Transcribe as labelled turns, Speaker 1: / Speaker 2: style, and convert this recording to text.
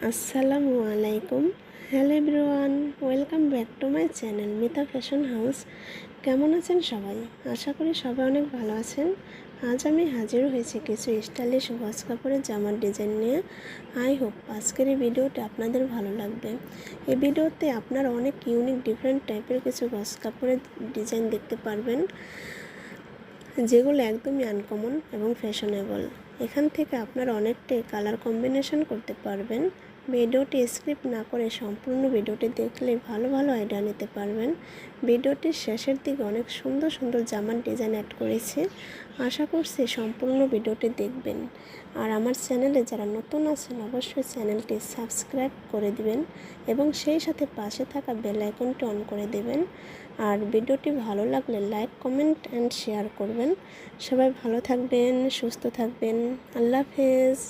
Speaker 1: আসসালামু আলাইকুম। Hello everyone, welcome back to my channel Mita fashion house. কেমন আছেন সবাই? আশা করি সবাই অনেক ভালো আছেন। আজ আমি হাজির হয়েছি কিছু স্টাইলিশ গজ কাপড়ের জামার ডিজাইন নিয়ে। আই হোপ আজকের এই ভিডিওটা আপনাদের ভালো লাগবে। এই ভিডিওতে আপনারা অনেক ইউনিক ডিফারেন্ট টাইপের কিছু গজ কাপড়ের ডিজাইন দেখতে পারবেন, যেগুলো একদমই আনকমন এবং ফ্যাশনেবল। এখান থেকে আপনারা অনেকটাই কালার কম্বিনেশন করতে পারবেন। ভিডিওটি স্কিপ না করে সম্পূর্ণ ভিডিওটি দেখলে ভালো ভালো আইডিয়া নিতে পারবেন। ভিডিওটির শেষের দিকে অনেক সুন্দর সুন্দর জামার ডিজাইন অ্যাড করেছি। আশা করছি সম্পূর্ণ ভিডিওটি দেখবেন। আর আমার চ্যানেলে যারা নতুন আছেন অবশ্যই চ্যানেলটি সাবস্ক্রাইব করে দিবেন এবং সেই সাথে পাশে থাকা বেল আইকনটি অন করে দেবেন। আর ভিডিওটি ভালো লাগলে লাইক, কমেন্ট অ্যান্ড শেয়ার করবেন। সবাই ভালো থাকবেন, সুস্থ থাকবেন। আল্লাহ হাফেজ।